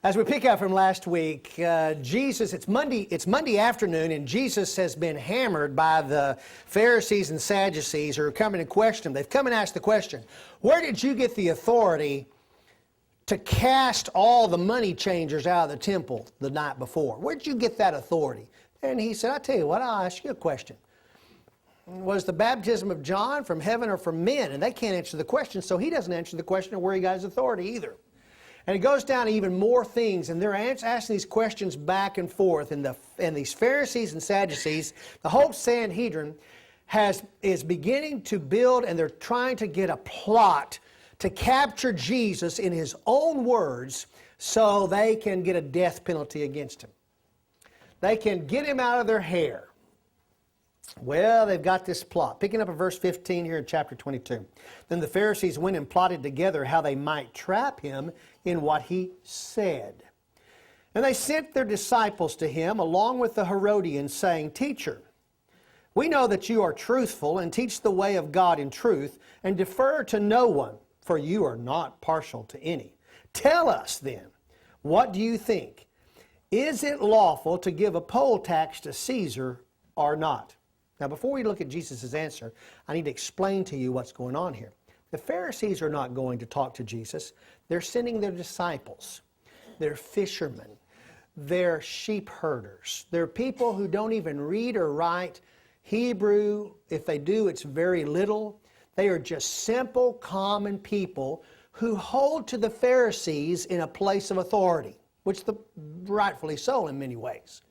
As we pick up from last week, it's Monday afternoon, and Jesus has been hammered by the Pharisees and Sadducees who are coming to question him. They've come and asked the question, where did you get the authority to cast all the money changers out of the temple the night before? Where did you get that authority? And he said, I tell you what, I'll ask you a question. Was the baptism of John from heaven or from men? And they can't answer the question, so he doesn't answer the question of where he got his authority either. And it goes down to even more things, and they're asking these questions back and forth. And these Pharisees and Sadducees, the whole Sanhedrin is beginning to build, and they're trying to get a plot to capture Jesus in his own words so they can get a death penalty against him. They can get him out of their hair. Well, they've got this plot. Picking up at verse 15 here in chapter 22. Then the Pharisees went and plotted together how they might trap him in what he said. And they sent their disciples to him along with the Herodians, saying, Teacher, we know that you are truthful and teach the way of God in truth and defer to no one, for you are not partial to any. Tell us then, what do you think? Is it lawful to give a poll tax to Caesar or not? Now, before we look at Jesus' answer, I need to explain to you what's going on here. The Pharisees are not going to talk to Jesus. They're sending their disciples. They're fishermen. They're sheep herders. They're people who don't even read or write Hebrew. If they do, it's very little. They are just simple, common people who hold to the Pharisees in a place of authority, which rightfully so in many ways.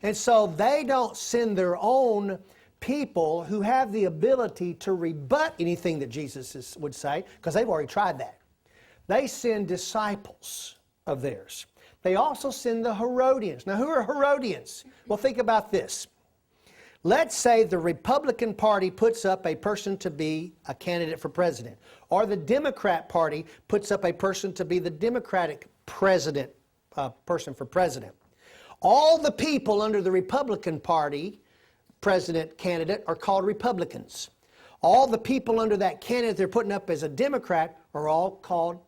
And so they don't send their own people who have the ability to rebut anything that Jesus would say, because they've already tried that. They send disciples of theirs. They also send the Herodians. Now, who are Herodians? Well, think about this. Let's say the Republican Party puts up a person to be a candidate for president, or the Democrat Party puts up a person to be the Democratic person for president. All the people under the Republican Party president candidate are called Republicans. All the people under that candidate they're putting up as a Democrat are all called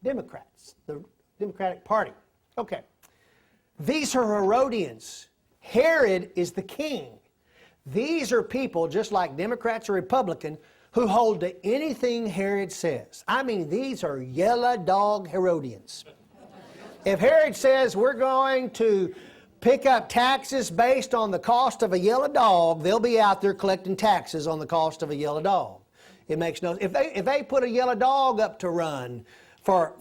Democrats, the Democratic Party. Okay. These are Herodians. Herod is the king. These are people, just like Democrats or Republicans, who hold to anything Herod says. I mean, these are yellow dog Herodians. If Herod says we're going to pick up taxes based on the cost of a yellow dog, they'll be out there collecting taxes on the cost of a yellow dog. It makes no sense. If they put a yellow dog up to run for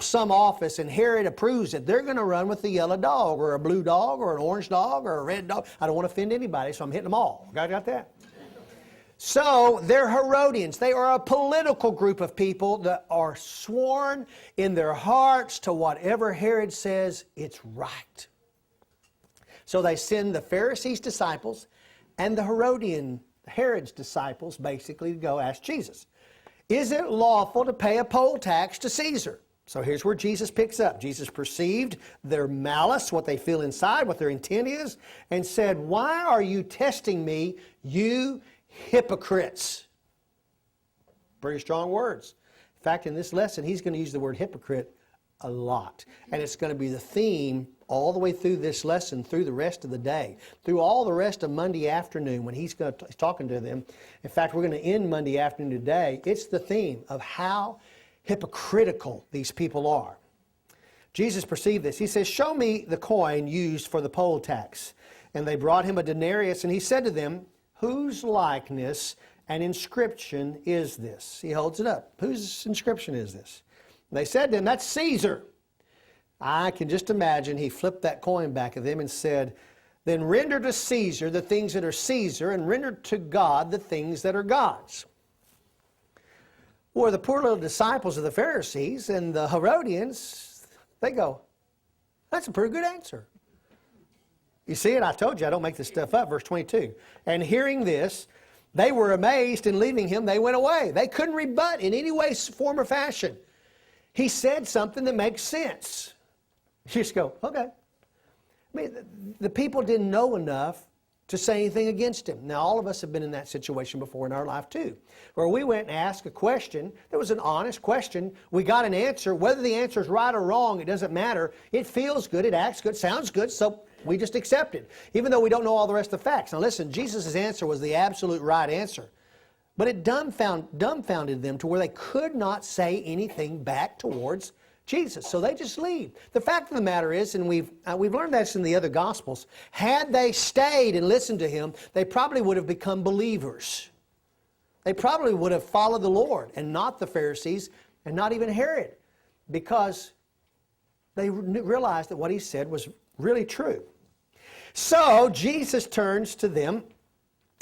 some office and Herod approves it, they're going to run with the yellow dog or a blue dog or an orange dog or a red dog. I don't want to offend anybody, so I'm hitting them all. Got that? So they're Herodians. They are a political group of people that are sworn in their hearts to whatever Herod says it's right. So they send the Pharisees' disciples and the Herod's disciples basically to go ask Jesus, is it lawful to pay a poll tax to Caesar? So here's where Jesus picks up. Jesus perceived their malice, what they feel inside, what their intent is, and said, why are you testing me, you hypocrites? Pretty strong words. In fact, in this lesson, he's going to use the word hypocrite a lot. And it's going to be the theme all the way through this lesson, through the rest of the day, through all the rest of Monday afternoon when he's talking to them. In fact, we're going to end Monday afternoon today. It's the theme of how hypocritical these people are. Jesus perceived this. He says, show me the coin used for the poll tax. And they brought him a denarius, and he said to them, whose likeness and inscription is this? He holds it up. Whose inscription is this? And they said to him, that's Caesar. I can just imagine he flipped that coin back at them and said, then render to Caesar the things that are Caesar, and render to God the things that are God's. Or the poor little disciples of the Pharisees and the Herodians, they go, that's a pretty good answer. You see it? I told you I don't make this stuff up. Verse 22. And hearing this, they were amazed, and leaving him, they went away. They couldn't rebut in any way, form, or fashion. He said something that makes sense. You just go, okay. I mean, the people didn't know enough to say anything against him. Now, all of us have been in that situation before in our life too, where we went and asked a question that was an honest question. We got an answer. Whether the answer is right or wrong, it doesn't matter. It feels good, it acts good, sounds good, so we just accept it, even though we don't know all the rest of the facts. Now listen, Jesus' answer was the absolute right answer, but it dumbfounded them to where they could not say anything back towards Jesus. So they just leave. The fact of the matter is, and we've learned this in the other Gospels, had they stayed and listened to him, they probably would have become believers. They probably would have followed the Lord and not the Pharisees and not even Herod, because they realized that what he said was really true. So Jesus turns to them,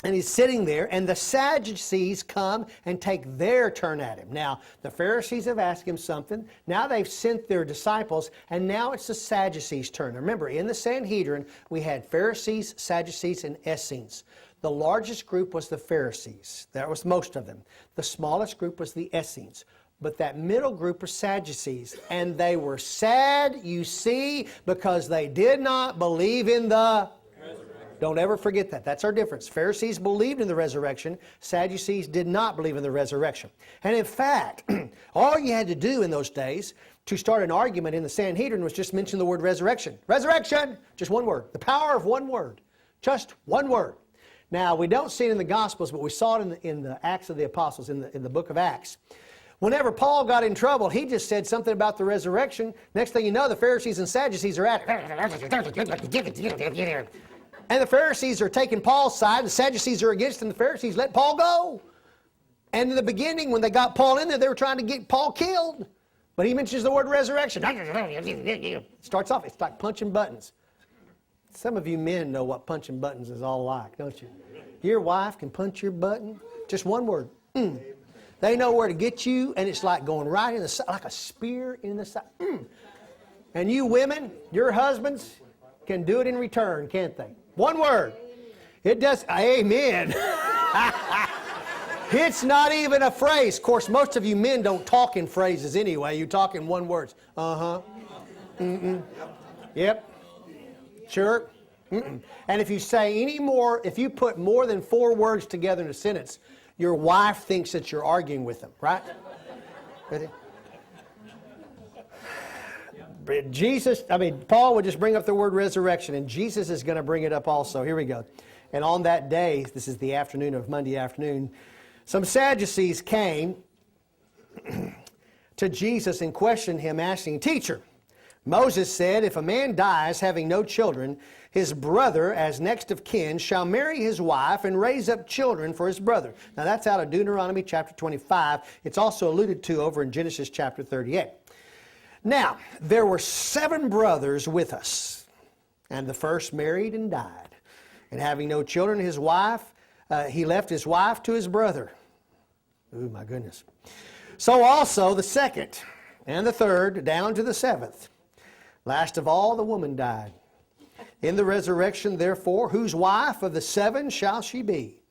and he's sitting there, and the Sadducees come and take their turn at him. Now, the Pharisees have asked him something. Now they've sent their disciples, and now it's the Sadducees' turn. Remember, in the Sanhedrin, we had Pharisees, Sadducees, and Essenes. The largest group was the Pharisees. That was most of them. The smallest group was the Essenes. But that middle group were Sadducees, and they were sad, you see, because they did not believe in the Don't ever forget that. That's our difference. Pharisees believed in the resurrection. Sadducees did not believe in the resurrection. And in fact, all you had to do in those days to start an argument in the Sanhedrin was just mention the word resurrection. Resurrection! Just one word. The power of one word. Just one word. Now, we don't see it in the Gospels, but we saw it in the Acts of the Apostles, in the book of Acts. Whenever Paul got in trouble, he just said something about the resurrection. Next thing you know, the Pharisees and Sadducees are at it. And the Pharisees are taking Paul's side, the Sadducees are against him, the Pharisees let Paul go. And in the beginning, when they got Paul in there, they were trying to get Paul killed. But he mentions the word resurrection. Starts off, it's like punching buttons. Some of you men know what punching buttons is all like, don't you? Your wife can punch your button, just one word. They know where to get you, and it's like going right in the side, like a spear in the side. And you women, your husbands can do it in return, can't they? One word. It does. Amen. It's not even a phrase. Of course, most of you men don't talk in phrases anyway. You talk in one word. Uh-huh. Mm-mm. Yep. Sure. Mm-mm. And if you say any more, if you put more than 4 words together in a sentence, your wife thinks that you're arguing with them, right? Paul would just bring up the word resurrection, and Jesus is going to bring it up also. Here we go. And on that day, this is the afternoon of Monday afternoon, some Sadducees came to Jesus and questioned him, asking, "Teacher, Moses said, if a man dies having no children, his brother, as next of kin, shall marry his wife and raise up children for his brother." Now that's out of Deuteronomy chapter 25. It's also alluded to over in Genesis chapter 38. Now, there were 7 brothers with us, and the first married and died. And having no children, his wife, he left his wife to his brother. Ooh, my goodness. So also the second and the third, down to the 7th. Last of all, the woman died. In the resurrection, therefore, whose wife of the 7 shall she be?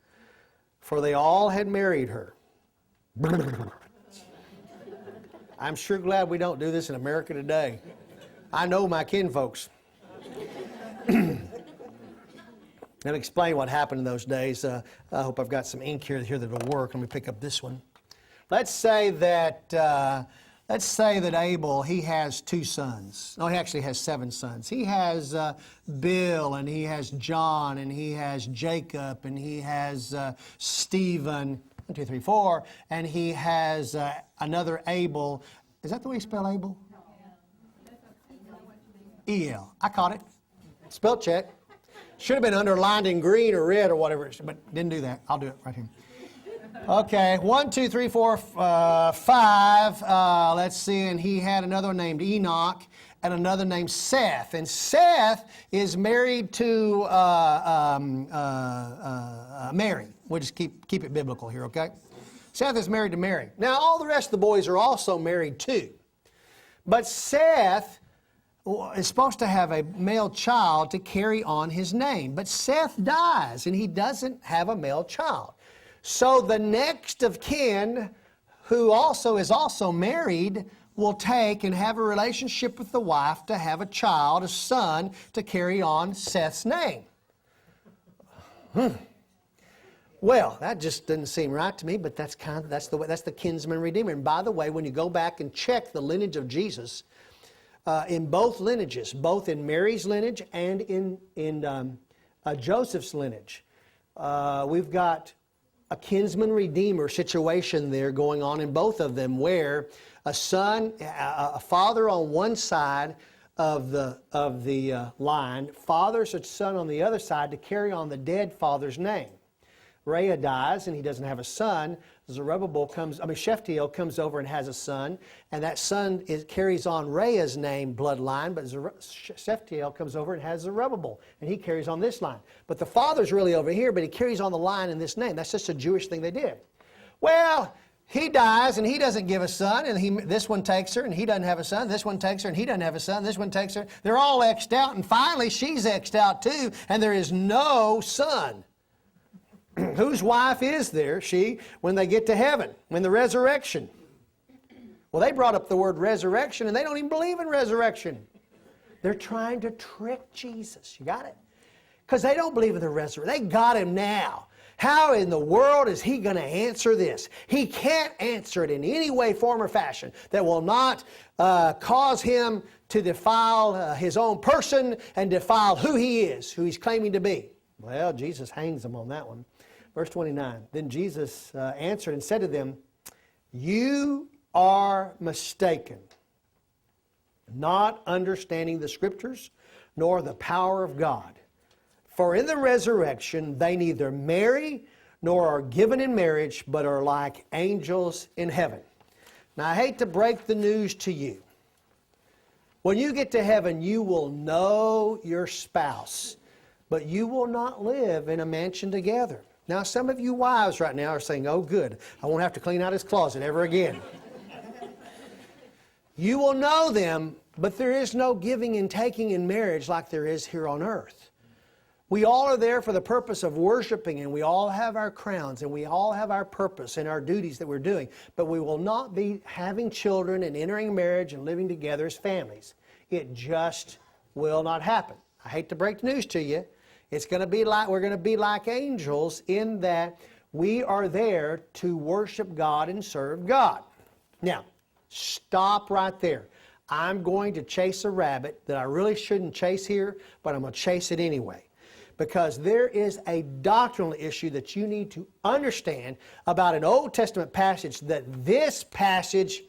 For they all had married her. I'm sure glad we don't do this in America today. I know my kinfolks. Let me explain what happened in those days. I hope I've got some ink here that'll work. Let me pick up this one. Let's say that Abel, he has 2 sons. No, he actually has 7 sons. He has Bill, and he has John, and he has Jacob, and he has Stephen. 1, 2, 3, 4. And he has another Abel. Is that the way you spell Abel? E-L. I caught it. Spell check. Should have been underlined in green or red or whatever, but didn't do that. I'll do it right here. Okay, 1, 2, 3, 4, 5. Let's see, and he had another one named Enoch and another named Seth. And Seth is married to Mary. We'll just keep it biblical here, okay? Seth is married to Mary. Now, all the rest of the boys are also married too. But Seth is supposed to have a male child to carry on his name. But Seth dies, and he doesn't have a male child. So the next of kin, who is also married, will take and have a relationship with the wife to have a child, a son, to carry on Seth's name. Well, that just doesn't seem right to me, but that's the kinsman redeemer. And by the way, when you go back and check the lineage of Jesus, in both lineages, both in Mary's lineage and in Joseph's lineage, we've got a kinsman redeemer situation there going on in both of them, where a father on one side of the line fathers a son on the other side to carry on the dead father's name. Rhea dies and he doesn't have a son. Shephtiel comes over and has a son, and that son carries on Rhea's name bloodline, but Shephtiel comes over and has Zerubbabel, and he carries on this line. But the father's really over here, but he carries on the line in this name. That's just a Jewish thing they did. Well, he dies and he doesn't give a son, and this one takes her and he doesn't have a son. This one takes her and he doesn't have a son. This one takes her. They're all X'd out, and finally she's X'd out too, and there is no son. Whose wife is there? She, when they get to heaven, when the resurrection. Well, they brought up the word resurrection, and they don't even believe in resurrection. They're trying to trick Jesus. You got it? Because they don't believe in the resurrection. They got him now. How in the world is he going to answer this? He can't answer it in any way, form, or fashion that will not cause him to defile his own person and defile who he is, who he's claiming to be. Well, Jesus hangs them on that one. Verse 29, then Jesus answered and said to them, you are mistaken, not understanding the Scriptures, nor the power of God. For in the resurrection they neither marry, nor are given in marriage, but are like angels in heaven. Now I hate to break the news to you. When you get to heaven, you will know your spouse, but you will not live in a mansion together. Now, some of you wives right now are saying, oh, good, I won't have to clean out his closet ever again. You will know them, but there is no giving and taking in marriage like there is here on earth. We all are there for the purpose of worshiping, and we all have our crowns, and we all have our purpose and our duties that we're doing, but we will not be having children and entering marriage and living together as families. It just will not happen. I hate to break the news to you. We're going to be like angels in that we are there to worship God and serve God. Now, stop right there. I'm going to chase a rabbit that I really shouldn't chase here, but I'm going to chase it anyway. Because there is a doctrinal issue that you need to understand about an Old Testament passage that this passage,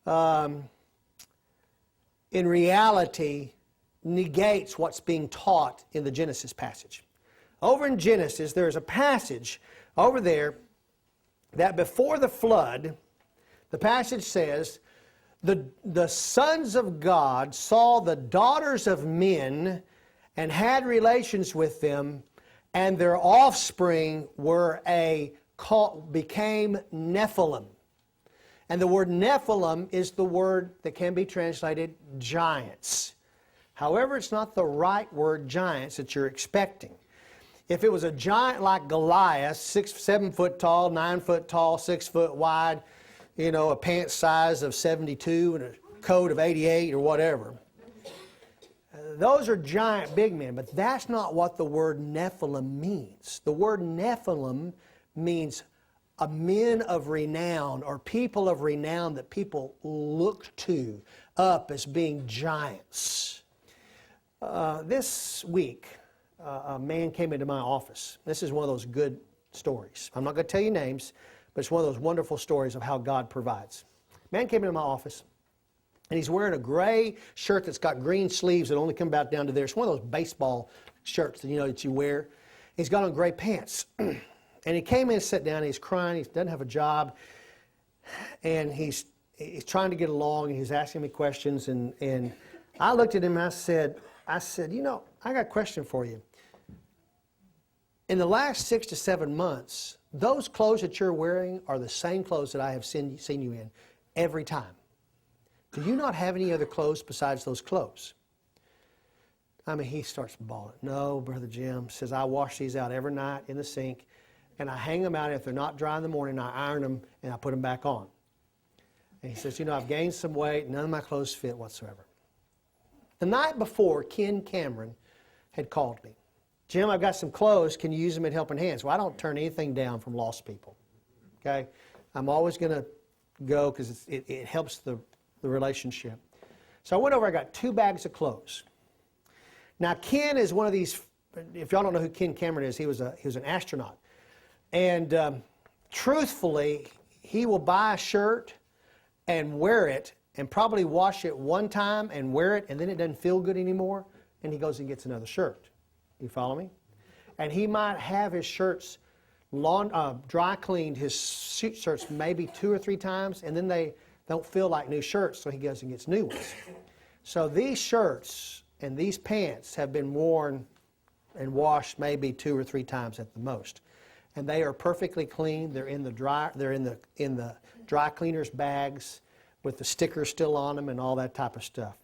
in reality, negates what's being taught in the Genesis passage. Over in Genesis, there's a passage over there that before the flood, the passage says, the sons of God saw the daughters of men and had relations with them, and their offspring became Nephilim. And the word Nephilim is the word that can be translated giants. However, it's not the right word giants that you're expecting. If it was a giant like Goliath, 7 foot tall, 9 foot tall, 6 foot wide, a pant size of 72 and a coat of 88 or whatever. Those are giant big men, but that's not what the word Nephilim means. The word Nephilim means a men of renown or people of renown that people look to up as being giants. This week, a man came into my office. This is one of those good stories. I'm not going to tell you names, but it's one of those wonderful stories of how God provides. Man came into my office, and he's wearing a gray shirt that's got green sleeves that only come about down to there. It's one of those baseball shirts that you wear. He's got on gray pants. And he came in and sat down, and he's crying. He doesn't have a job. And he's trying to get along, and he's asking me questions. And I looked at him, and I said, I got a question for you. In the last 6 to 7 months, those clothes that you're wearing are the same clothes that I have seen you in every time. Do you not have any other clothes besides those clothes? He starts bawling. No, Brother Jim, says, I wash these out every night in the sink, and I hang them out. If they're not dry in the morning, I iron them, and I put them back on. And he says, I've gained some weight. None of my clothes fit whatsoever. The night before, Ken Cameron had called me. Jim, I've got some clothes. Can you use them at Helping Hands? Well, I don't turn anything down from lost people. Okay? I'm always going to go because it helps the relationship. So I went over, I got 2 bags of clothes. Now, Ken is one of these, if y'all don't know who Ken Cameron is, he was an astronaut. And truthfully, he will buy a shirt and wear it and probably wash it one time and wear it, and then it doesn't feel good anymore, and he goes and gets another shirt. You follow me? And he might have his shirts dry cleaned, his shirts maybe 2 or 3 times, and then they don't feel like new shirts, so he goes and gets new ones. So these shirts and these pants have been worn and washed maybe 2 or 3 times at the most, and they are perfectly clean. They're in the dry cleaners bags with the stickers still on them and all that type of stuff.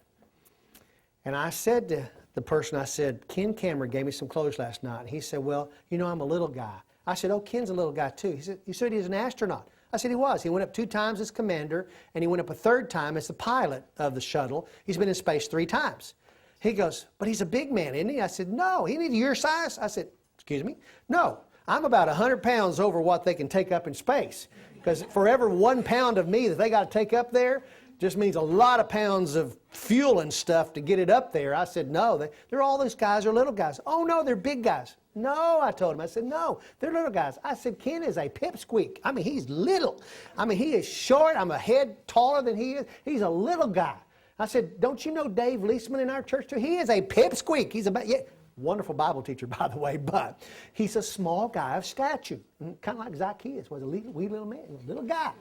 And I said to the person, I said, Ken Cameron gave me some clothes last night. And he said, well, you know, I'm a little guy. I said, oh, Ken's a little guy too. He said, you said he's an astronaut. I said he was. He went up 2 times as commander, and he went up a 3rd time as the pilot of the shuttle. He's been in space 3 times. He goes, but he's a big man, isn't he? I said, no, he needs your size. I said, excuse me? No, I'm about 100 pounds over what they can take up in space. Because for every 1 pound of me that they got to take up there, just means a lot of pounds of fuel and stuff to get it up there. I said, no, they're all those guys are little guys. Oh, no, they're big guys. No, I told him. I said, no, they're little guys. I said, Ken is a pipsqueak. I mean, he's little. I mean, he is short. I'm a head taller than he is. He's a little guy. I said, don't you know Dave Leisman in our church too? He is a pipsqueak. He's about, yeah, wonderful Bible teacher, by the way, but he's a small guy of stature, kind of like Zacchaeus was a wee little man, a little guy.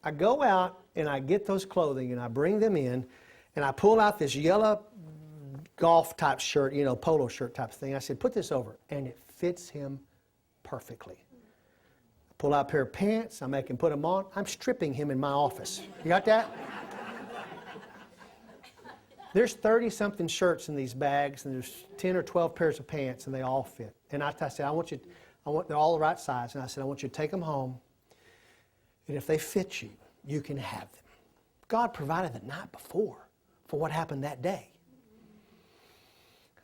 I go out and I get those clothing and I bring them in and I pull out this yellow golf type shirt, you know, polo shirt type thing. I said, put this over, and it fits him perfectly. I pull out a pair of pants, I make him put them on. I'm stripping him in my office. You got that? There's 30-something shirts in these bags, and there's 10 or 12 pairs of pants, and they all fit. And I said, they're all the right size. And I said, I want you to take them home, and if they fit you, you can have them. God provided the night before for what happened that day.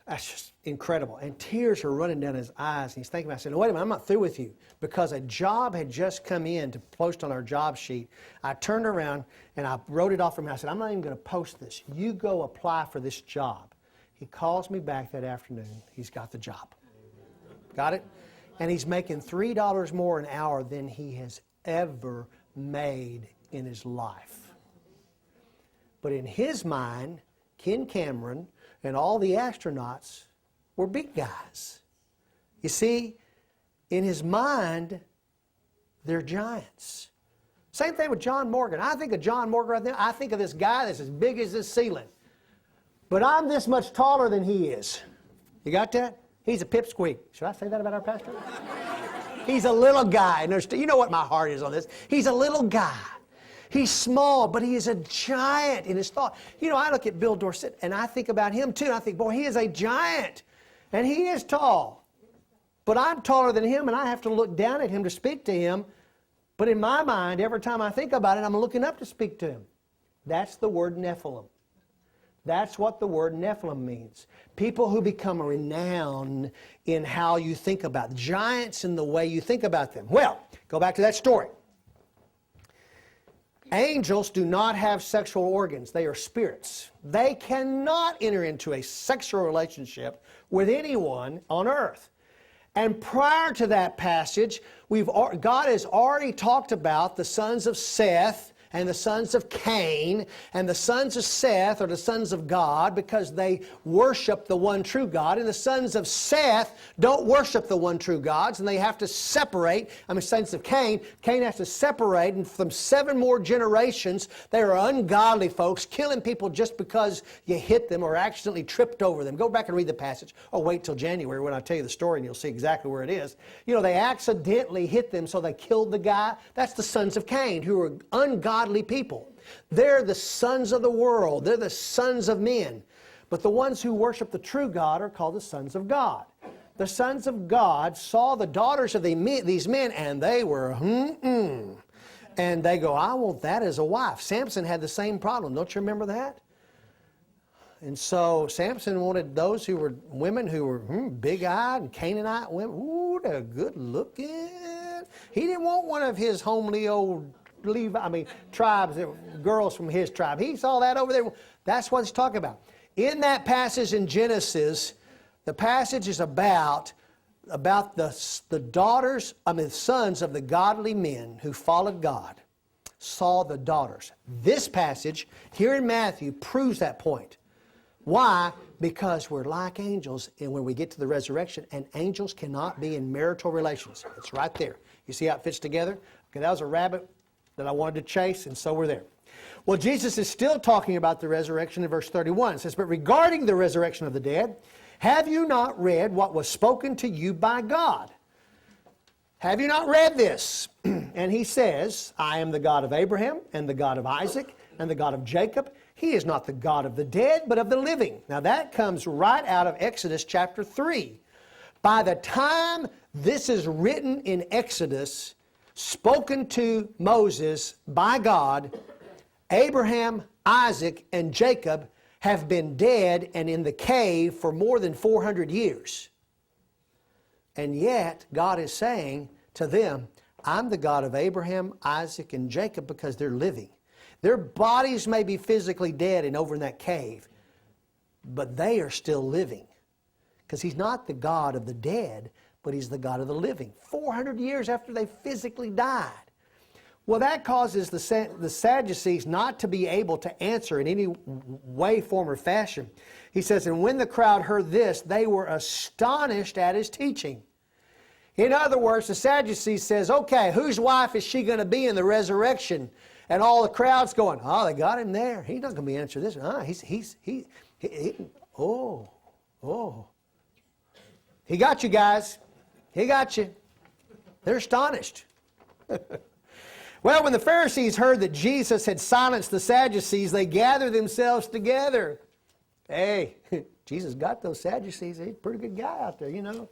That's just incredible. And tears are running down his eyes. And he's thinking about it. I said, no, wait a minute, I'm not through with you. Because a job had just come in to post on our job sheet. I turned around and I wrote it off from him. I said, I'm not even going to post this. You go apply for this job. He calls me back that afternoon. He's got the job. Got it? And he's making $3 more an hour than he has ever made in his life. But in his mind, Ken Cameron and all the astronauts were big guys. You see, in his mind, they're giants. Same thing with John Morgan. I think of John Morgan right now. I think of this guy that's as big as this ceiling. But I'm this much taller than he is. You got that? He's a pipsqueak. Should I say that about our pastor? He's a little guy. You know what my heart is on this. He's a little guy. He's small, but he is a giant in his thought. You know, I look at Bill Dorsett, and I think about him too. And I think, boy, he is a giant, and he is tall. But I'm taller than him, and I have to look down at him to speak to him. But in my mind, every time I think about it, I'm looking up to speak to him. That's the word Nephilim. That's what the word Nephilim means. People who become renowned in how you think about giants and the way you think about them. Well, go back to that story. Angels do not have sexual organs. They are spirits. They cannot enter into a sexual relationship with anyone on earth. And prior to that passage, God has already talked about the sons of Seth and the sons of Cain, and the sons of Seth are the sons of God because they worship the one true God, and the sons of Seth don't worship the one true God, and they have to separate. Sons of Cain has to separate, and from 7 more generations, they are ungodly folks, killing people just because you hit them or accidentally tripped over them. Go back and read the passage, or wait till January when I tell you the story and you'll see exactly where it is. You know, they accidentally hit them, so they killed the guy. That's the sons of Cain, who are ungodly people. They're the sons of the world. They're the sons of men. But the ones who worship the true God are called the sons of God. The sons of God saw the daughters of these men, and they were, And they go, I want that as a wife. Samson had the same problem. Don't you remember that? And so Samson wanted those who were women who were big-eyed and Canaanite women. Ooh, they're good looking. He didn't want one of his homely old tribes, girls from his tribe. He saw that over there. That's what he's talking about. In that passage in Genesis, the passage is about the daughters, sons of the godly men who followed God, saw the daughters. This passage here in Matthew proves that point. Why? Because we're like angels, and when we get to the resurrection, and angels cannot be in marital relations. It's right there. You see how it fits together? Okay, that was a rabbit that I wanted to chase, and so we're there. Well, Jesus is still talking about the resurrection in verse 31. It says, "But regarding the resurrection of the dead, have you not read what was spoken to you by God? Have you not read this?" And he says, "I am the God of Abraham, and the God of Isaac, and the God of Jacob. He is not the God of the dead, but of the living." Now that comes right out of Exodus chapter 3. By the time this is written in Exodus, spoken to Moses by God, Abraham, Isaac, and Jacob have been dead and in the cave for more than 400 years. And yet, God is saying to them, I'm the God of Abraham, Isaac, and Jacob because they're living. Their bodies may be physically dead and over in that cave, but they are still living. Because He's not the God of the dead, but He's the God of the living. 400 years after they physically died. Well, that causes the Sadducees not to be able to answer in any way, form, or fashion. He says, "And when the crowd heard this, they were astonished at His teaching." In other words, the Sadducees says, okay, whose wife is she going to be in the resurrection? And all the crowd's going, oh, they got Him there. He's not going to be answering this. He got you guys. He got you. They're astonished. Well, when the Pharisees heard that Jesus had silenced the Sadducees, they gathered themselves together. Hey, Jesus got those Sadducees. He's a pretty good guy out there, you know.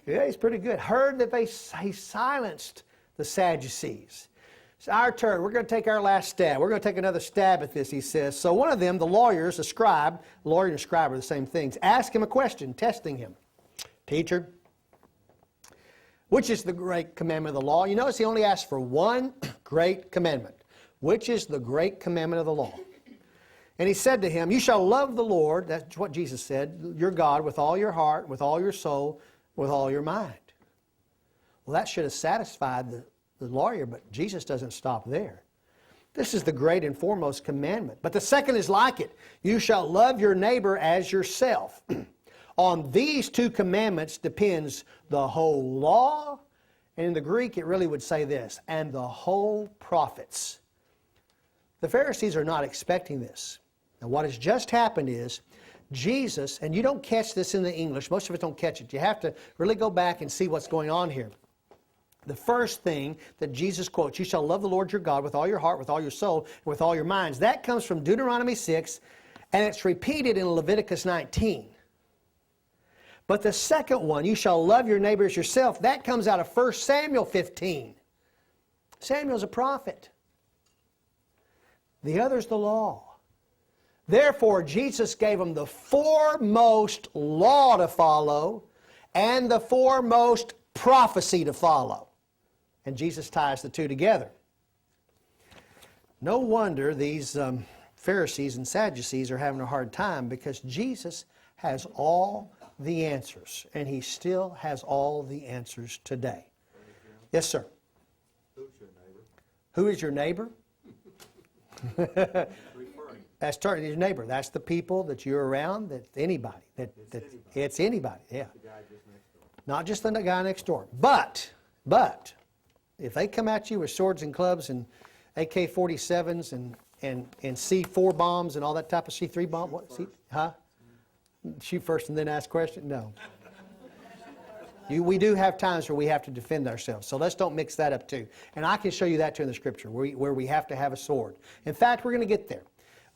Yeah, he's pretty good. Heard that he silenced the Sadducees. It's our turn. We're going to take our last stab. We're going to take another stab at this, he says. So one of them, the lawyers, a scribe, lawyer and scribe are the same things, asked him a question, testing him. "Teacher, which is the great commandment of the law?" You notice he only asked for one great commandment. Which is the great commandment of the law? And he said to him, "You shall love the Lord," that's what Jesus said, "your God with all your heart, with all your soul, with all your mind." Well, that should have satisfied the lawyer, but Jesus doesn't stop there. This is the great and foremost commandment. But the second is like it. "You shall love your neighbor as yourself." On these two commandments depends the whole law, and in the Greek it really would say this, and the whole prophets. The Pharisees are not expecting this. Now what has just happened is Jesus, and you don't catch this in the English, most of us don't catch it. You have to really go back and see what's going on here. The first thing that Jesus quotes, "You shall love the Lord your God with all your heart, with all your soul, and with all your minds." That comes from Deuteronomy 6, and it's repeated in Leviticus 19. But the second one, "You shall love your neighbor as yourself," that comes out of 1 Samuel 15. Samuel's a prophet. The other's the law. Therefore, Jesus gave them the foremost law to follow and the foremost prophecy to follow. And Jesus ties the two together. No wonder these Pharisees and Sadducees are having a hard time, because Jesus has all the answers, and He still has all the answers today. Yes, sir. Who's your neighbor? Who is your neighbor? That's your neighbor. That's the people that you're around. That's anybody. It's anybody. Yeah. The guy just next door. Not just the guy next door. But if they come at you with swords and clubs and AK-47s and C4 bombs and all that type of C3 bomb, what? Shoot first and then ask questions? No. We do have times where we have to defend ourselves. So let's don't mix that up too. And I can show you that too in the Scripture, where we have to have a sword. In fact, we're going to get there.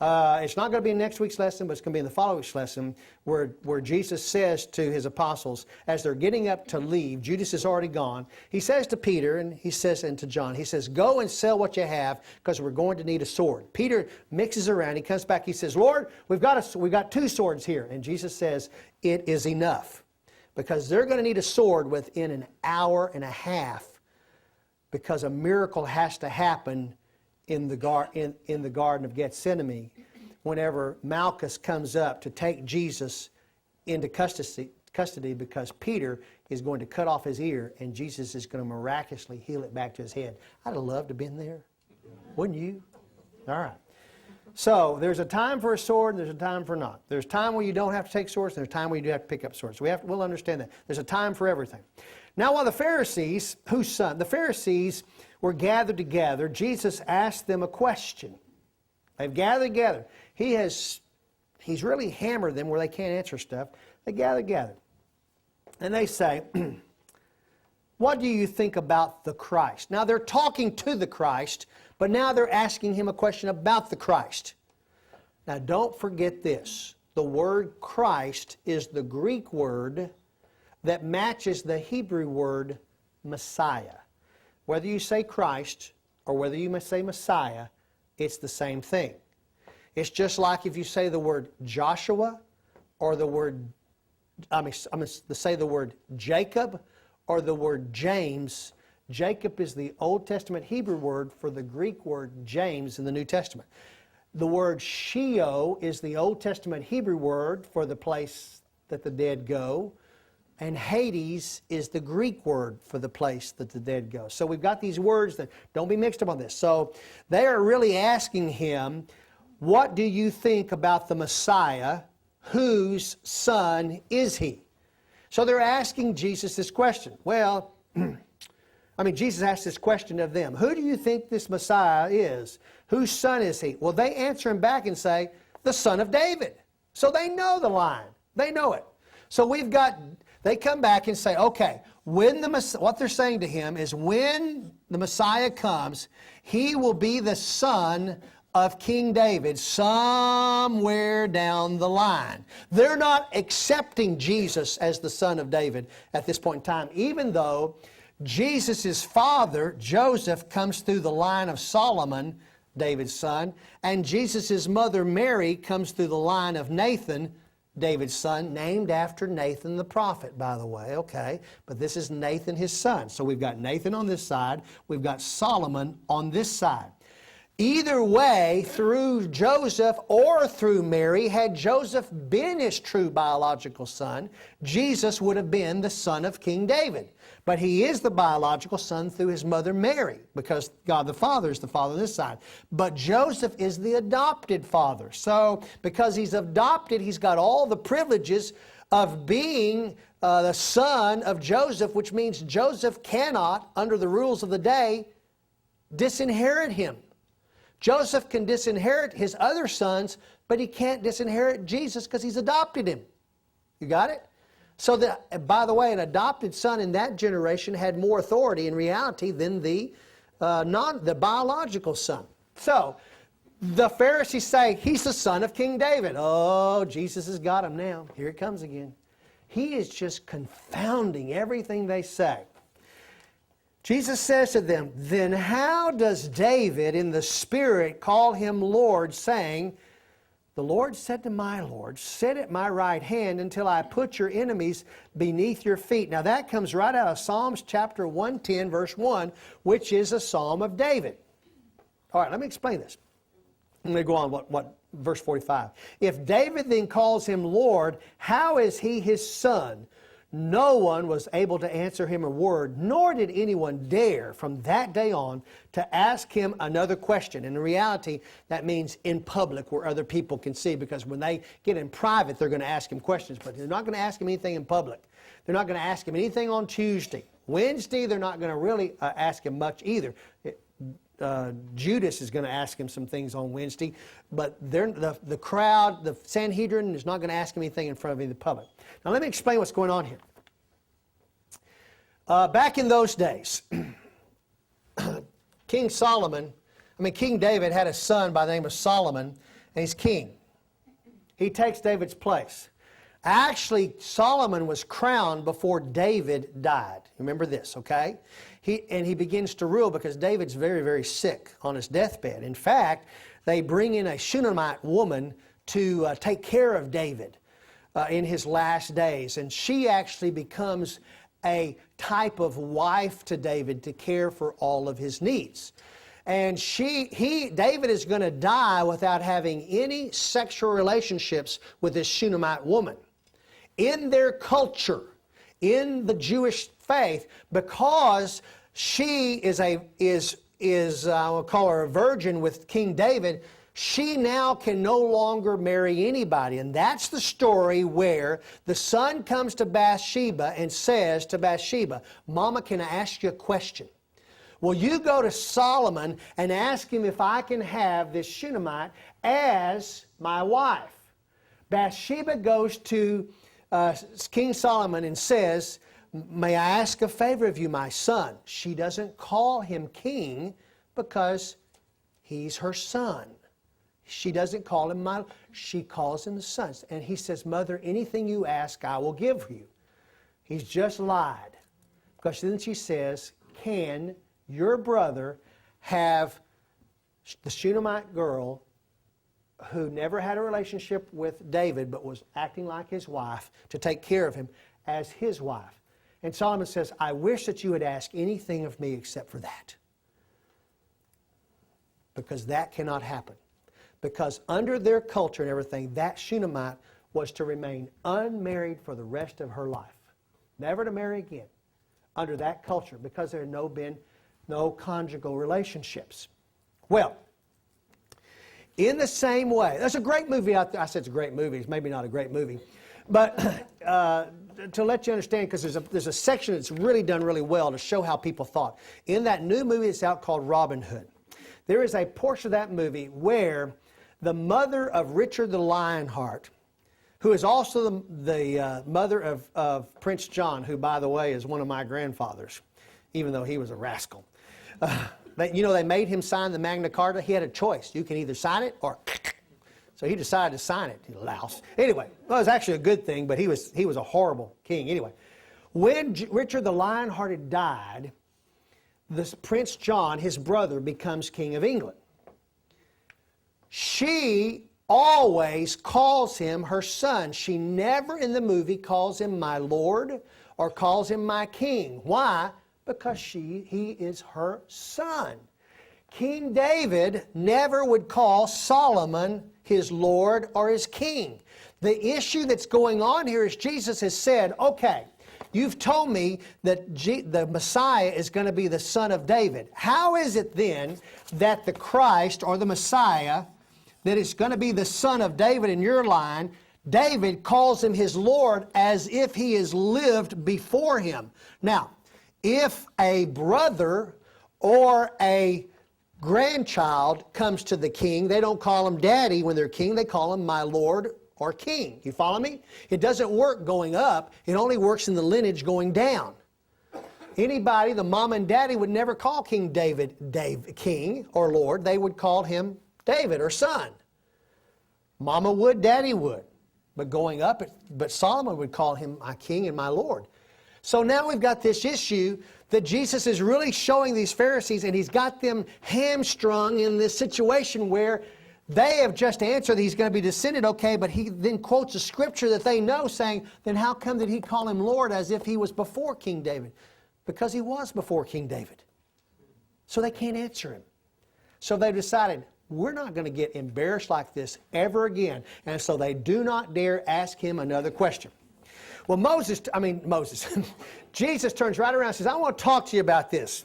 It's not going to be in next week's lesson, but it's going to be in the following week's lesson where Jesus says to his apostles, as they're getting up to leave, Judas is already gone, he says to Peter and to John, he says, go and sell what you have because we're going to need a sword. Peter mixes around. He comes back. He says, Lord, we've got 2 swords here. And Jesus says, it is enough, because they're going to need a sword within an hour and a half, because a miracle has to happen in the Garden of Gethsemane whenever Malchus comes up to take Jesus into custody because Peter is going to cut off his ear and Jesus is going to miraculously heal it back to his head. I'd have loved to have been there. Wouldn't you? All right. So there's a time for a sword and there's a time for not. There's time where you don't have to take swords and there's time where you do have to pick up swords. So we'll understand that. There's a time for everything. Now while the Pharisees, the Pharisees were gathered together, Jesus asked them a question. They've gathered together. He's really hammered them where they can't answer stuff. They gathered. And they say, what do you think about the Christ? Now they're talking to the Christ, but now they're asking him a question about the Christ. Now don't forget this. The word Christ is the Greek word that matches the Hebrew word Messiah. Whether you say Christ or whether you say Messiah, it's the same thing. It's just like if you say the word Joshua or the word, say the word Jacob or the word James. Jacob is the Old Testament Hebrew word for the Greek word James in the New Testament. The word Sheol is the Old Testament Hebrew word for the place that the dead go. And Hades is the Greek word for the place that the dead go. So we've got these words that don't be mixed up on this. So they are really asking him, what do you think about the Messiah? Whose son is he? So they're asking Jesus this question. Well, Jesus asked this question of them. Who do you think this Messiah is? Whose son is he? Well, they answer him back and say, the son of David. So they know the line. They know it. So they come back and say, okay, what they're saying to him is when the Messiah comes, he will be the son of King David somewhere down the line. They're not accepting Jesus as the son of David at this point in time, even though Jesus' father, Joseph, comes through the line of Solomon, David's son, and Jesus' mother, Mary, comes through the line of Nathan, David's son, named after Nathan the prophet, by the way, okay? But this is Nathan, his son. So we've got Nathan on this side, we've got Solomon on this side. Either way, through Joseph or through Mary, had Joseph been his true biological son, Jesus would have been the son of King David. But he is the biological son through his mother Mary, because God the Father is the father on this side. But Joseph is the adopted father. So because he's adopted, he's got all the privileges of being the son of Joseph, which means Joseph cannot, under the rules of the day, disinherit him. Joseph can disinherit his other sons, but he can't disinherit Jesus because he's adopted him. You got it? So that, by the way, an adopted son in that generation had more authority in reality than the biological son. So the Pharisees say, he's the son of King David. Oh, Jesus has got him now. Here it comes again. He is just confounding everything they say. Jesus says to them, then how does David in the Spirit call him Lord, saying, the Lord said to my Lord, sit at my right hand until I put your enemies beneath your feet. Now that comes right out of Psalms chapter 110, verse 1, which is a psalm of David. All right, let me explain this. I'm going to go on what verse 45. If David then calls him Lord, how is he his son? No one was able to answer him a word, nor did anyone dare from that day on to ask him another question. And in reality, that means in public where other people can see, because when they get in private, they're going to ask him questions, but they're not going to ask him anything in public. They're not going to ask him anything on Tuesday. Wednesday, they're not going to really ask him much either. Judas is going to ask him some things on Wednesday, but the crowd, the Sanhedrin, is not going to ask him anything in front of the public. Now let me explain what's going on here. Back in those days, King David had a son by the name of Solomon, and he's king. He takes David's place. Actually, Solomon was crowned before David died. Remember this, okay? He begins to rule because David's very, very sick on his deathbed. In fact, they bring in a Shunammite woman to take care of David in his last days. And she actually becomes a type of wife to David to care for all of his needs. And David is going to die without having any sexual relationships with this Shunammite woman. In their culture, in the Jewish faith, because she is I will call her a virgin with King David, she now can no longer marry anybody. And that's the story where the son comes to Bathsheba and says to Bathsheba, Mama, can I ask you a question? Will you go to Solomon and ask him if I can have this Shunammite as my wife? Bathsheba goes to King Solomon and says, may I ask a favor of you, my son? She doesn't call him king because he's her son. She doesn't call him she calls him the son. And he says, Mother, anything you ask, I will give you. He's just lied. Because then she says, can your brother have the Shunammite girl who never had a relationship with David but was acting like his wife to take care of him as his wife? And Solomon says, I wish that you would ask anything of me except for that. Because that cannot happen. Because under their culture and everything, that Shunammite was to remain unmarried for the rest of her life. Never to marry again. Under that culture, because there had been no conjugal relationships. Well, in the same way, there's a great movie out there. I said it's a great movie. It's maybe not a great movie. But to let you understand, because there's a section that's really done really well to show how people thought. In that new movie that's out called Robin Hood, there is a portion of that movie where the mother of Richard the Lionheart, who is also the mother of Prince John, who, by the way, is one of my grandfathers, even though he was a rascal. They made him sign the Magna Carta. He had a choice. You can either sign it or... So he decided to sign it, you louse. Anyway, well, it was actually a good thing, but he was a horrible king. Anyway, when Richard the Lionhearted died, this Prince John, his brother, becomes king of England. She always calls him her son. She never in the movie calls him my lord or calls him my king. Why? Because he is her son. King David never would call Solomon his lord or his king. The issue that's going on here is Jesus has said, okay, you've told me that the Messiah is going to be the son of David. How is it then that the Christ or the Messiah that is going to be the son of David in your line, David calls him his Lord as if he has lived before him? Now, if a brother or a grandchild comes to the king, they don't call him daddy when they're king, they call him my lord or king. You follow me? It doesn't work going up, it only works in the lineage going down. Anybody, the mom and daddy would never call King David king or lord, they would call him David or son. Mama would, daddy would. But going up, but Solomon would call him my king and my lord. So now we've got this issue that Jesus is really showing these Pharisees, and he's got them hamstrung in this situation where they have just answered that he's going to be descended, okay, but he then quotes a scripture that they know saying, then how come did he call him Lord as if he was before King David? Because he was before King David. So they can't answer him. So they decided, we're not going to get embarrassed like this ever again. And so they do not dare ask him another question. Well, Jesus turns right around and says, I want to talk to you about this.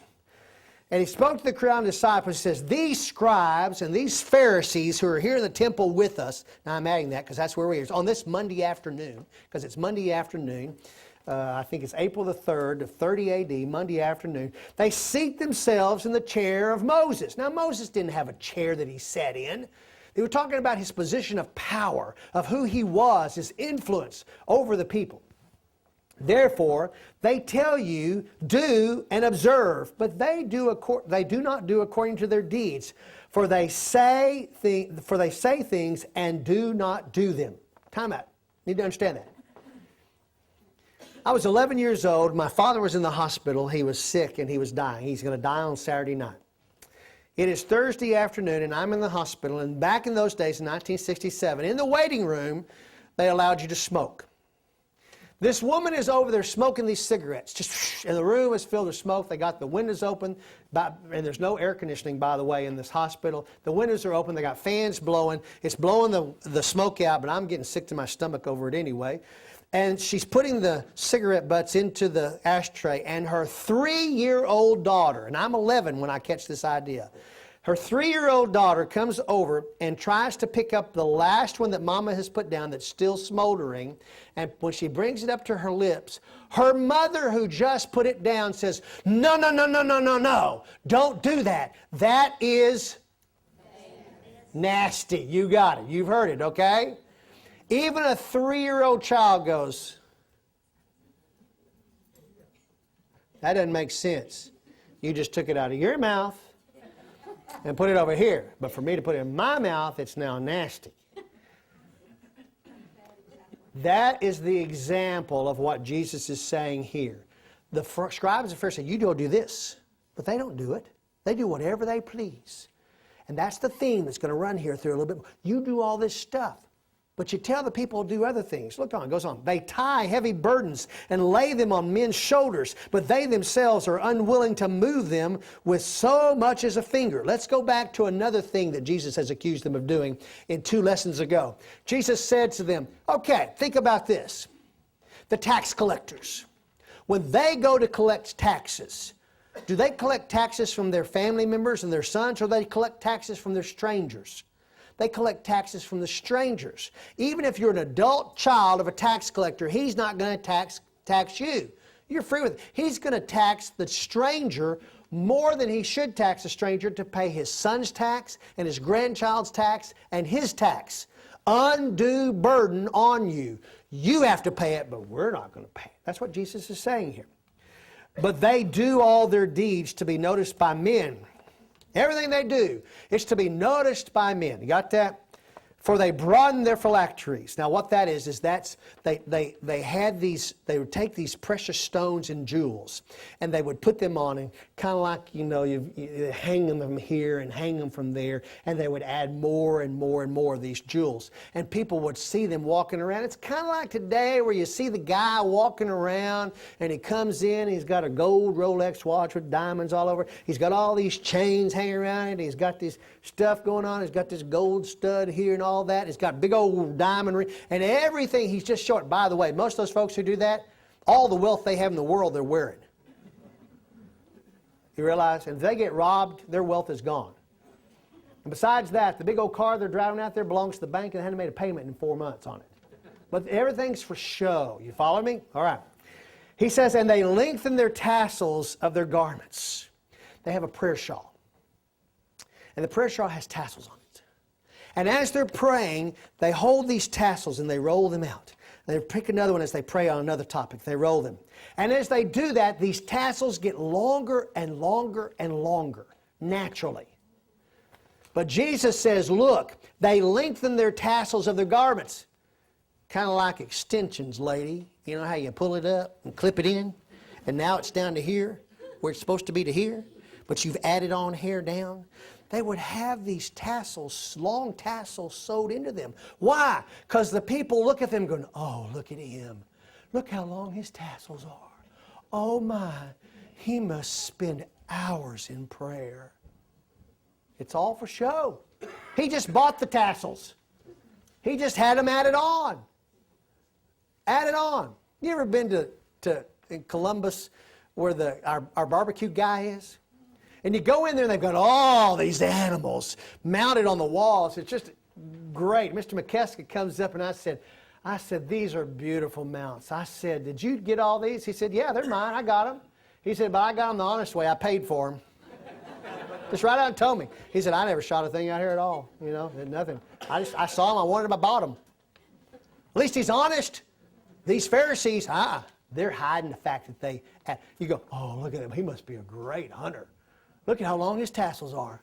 And he spoke to the crowd and disciples. He says, these scribes and these Pharisees who are here in the temple with us, now I'm adding that because that's where we are, on this Monday afternoon, because it's Monday afternoon, I think it's April the 3rd of 30 AD, Monday afternoon, they seat themselves in the chair of Moses. Now, Moses didn't have a chair that he sat in. They were talking about his position of power, of who he was, his influence over the people. Therefore, they tell you, do and observe, but they do not do according to their deeds. For they say things and do not do them. Time out. Need to understand that. I was 11 years old. My father was in the hospital. He was sick and he was dying. He's going to die on Saturday night. It is Thursday afternoon and I'm in the hospital. And back in those days, in 1967, in the waiting room, they allowed you to smoke. This woman is over there smoking these cigarettes. And the room is filled with smoke. They got the windows open. And there's no air conditioning, by the way, in this hospital. The windows are open. They got fans blowing. It's blowing the smoke out, but I'm getting sick to my stomach over it anyway. And she's putting the cigarette butts into the ashtray. And her 3-year-old daughter, and I'm 11 when I catch this idea. Her 3-year-old daughter comes over and tries to pick up the last one that Mama has put down that's still smoldering. And when she brings it up to her lips, her mother, who just put it down, says, "No, no, no, no, no, no, no. Don't do that. That is nasty." You got it. You've heard it, okay? Even a 3-year-old child goes, "That doesn't make sense. You just took it out of your mouth and put it over here. But for me to put it in my mouth, it's now nasty." That is the example of what Jesus is saying here. The scribes and Pharisees say, "You don't do this." But they don't do it. They do whatever they please. And that's the theme that's going to run here through a little bit more. You do all this stuff. But you tell the people to do other things. Look on, it goes on. They tie heavy burdens and lay them on men's shoulders, but they themselves are unwilling to move them with so much as a finger. Let's go back to another thing that Jesus has accused them of doing in 2 lessons ago. Jesus said to them, okay, think about this. The tax collectors, when they go to collect taxes, do they collect taxes from their family members and their sons, or do they collect taxes from their strangers? They collect taxes from the strangers. Even if you're an adult child of a tax collector, he's not going to tax you. You're free with it. He's going to tax the stranger more than he should tax a stranger to pay his son's tax and his grandchild's tax and his tax. Undue burden on you. You have to pay it, but we're not going to pay it. That's what Jesus is saying here. But they do all their deeds to be noticed by men. Everything they do is to be noticed by men. You got that? For they broaden their phylacteries. Now what that is that's they had these, they would take these precious stones and jewels and they would put them on, and kind of like, you hang them here and hang them from there, and they would add more and more and more of these jewels. And people would see them walking around. It's kind of like today where you see the guy walking around and he comes in, he's got a gold Rolex watch with diamonds all over. He's got all these chains hanging around it. He's got this stuff going on. He's got this gold stud here and all that. He's got big old diamond ring and everything. He's just short. By the way, most of those folks who do that, all the wealth they have in the world they're wearing. You realize? And if they get robbed, their wealth is gone. And besides that, the big old car they're driving out there belongs to the bank and they hadn't made a payment in 4 months on it. But everything's for show. You follow me? All right. He says, and they lengthen their tassels of their garments. They have a prayer shawl. And the prayer shawl has tassels on it. And as they're praying, they hold these tassels and they roll them out. They pick another one as they pray on another topic. They roll them. And as they do that, these tassels get longer and longer and longer, naturally. But Jesus says, look, they lengthen their tassels of their garments. Kind of like extensions, lady. You know how you pull it up and clip it in? And now it's down to here, where it's supposed to be to here. But you've added on hair down. They would have these tassels, long tassels sewed into them. Why? Because the people look at them going, oh, look at him. Look how long his tassels are. Oh my, he must spend hours in prayer. It's all for show. He just bought the tassels. He just had them added on. Added on. You ever been to in Columbus where our barbecue guy is? And you go in there and they've got all these animals mounted on the walls. It's just great. Mr. McKeska comes up and I said, these are beautiful mounts. I said, did you get all these? He said, yeah, they're mine. I got them. He said, but I got them the honest way. I paid for them. Just right out and told me. He said, I never shot a thing out here at all. You know, nothing. I saw them. I wanted them. I bought them. At least he's honest. These Pharisees, they're hiding the fact that you go, oh, look at him. He must be a great hunter. Look at how long his tassels are.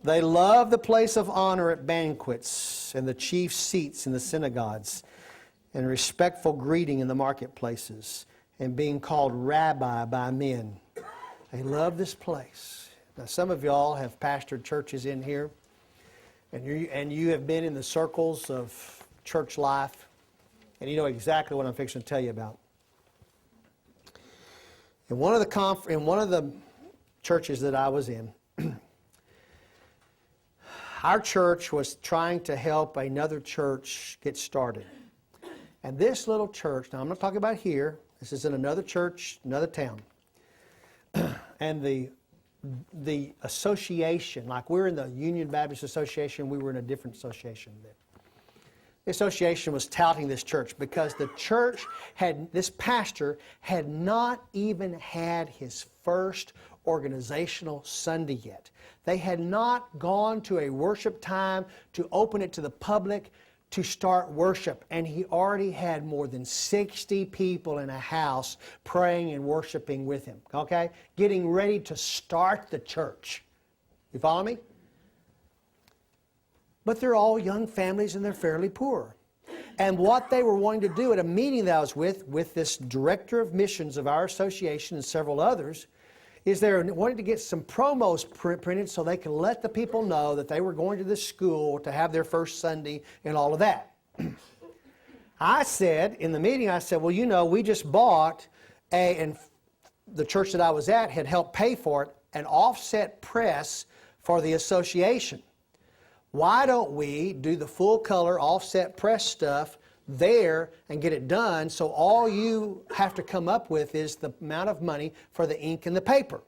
They love the place of honor at banquets and the chief seats in the synagogues and respectful greeting in the marketplaces and being called rabbi by men. They love this place. Now, some of y'all have pastored churches in here, and you have been in the circles of church life, and you know exactly what I'm fixing to tell you about. In one of the churches that I was in, our church was trying to help another church get started. And this little church, now I'm not talking about here, this is in another church, another town. And the association, like we're in the Union Baptist Association, we were in a different association then. The association was touting this church because the church this pastor had not even had his first organizational Sunday yet. They had not gone to a worship time to open it to the public to start worship. And he already had more than 60 people in a house praying and worshiping with him. Okay? Getting ready to start the church. You follow me? But they're all young families and they're fairly poor. And what they were wanting to do at a meeting that I was with this director of missions of our association and several others, is they wanted to get some promos printed so they could let the people know that they were going to this school to have their first Sunday and all of that. I said, in the meeting, I said, well, you know, we just bought and the church that I was at had helped pay for it, an offset press for the association. Why don't we do the full color offset press stuff there and get it done, so all you have to come up with is the amount of money for the ink and the paper.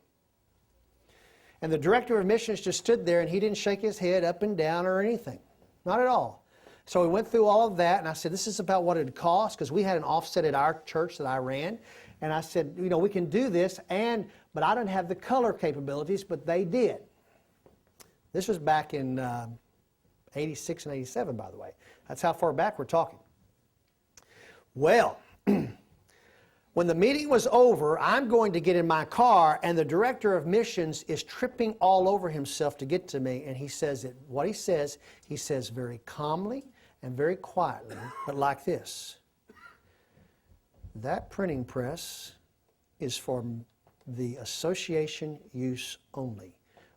And the director of missions just stood there and he didn't shake his head up and down or anything. Not at all. So we went through all of that and I said, this is about what it would cost, because we had an offset at our church that I ran. And I said, you know, we can do this, but I didn't have the color capabilities, but they did. This was back in 86 and 87, by the way. That's how far back we're talking. Well, when the meeting was over, I'm going to get in my car, and the director of missions is tripping all over himself to get to me, and he says it. What he says very calmly and very quietly, but like this. That printing press is for the association use only.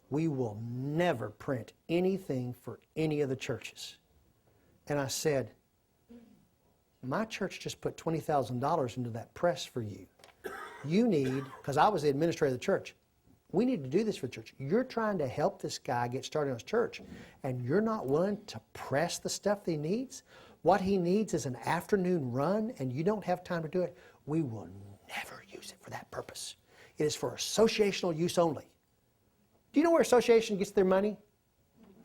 We will never print anything for any of the churches. And I said, my church just put $20,000 into that press for you. You need, because I was the administrator of the church, we need to do this for the church. You're trying to help this guy get started in his church, and you're not willing to press the stuff that he needs? What he needs is an afternoon run, and you don't have time to do it. We will never use it for that purpose. It is for associational use only. Do you know where association gets their money?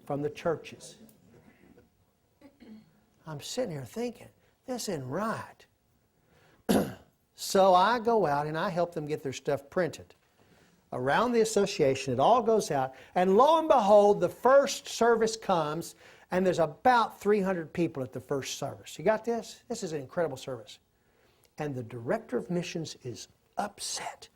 From the churches. I'm sitting here thinking, this isn't right. So I go out and I help them get their stuff printed. Around the association, it all goes out. And lo and behold, the first service comes, and there's about 300 people at the first service. You got this? This is an incredible service. And the director of missions is upset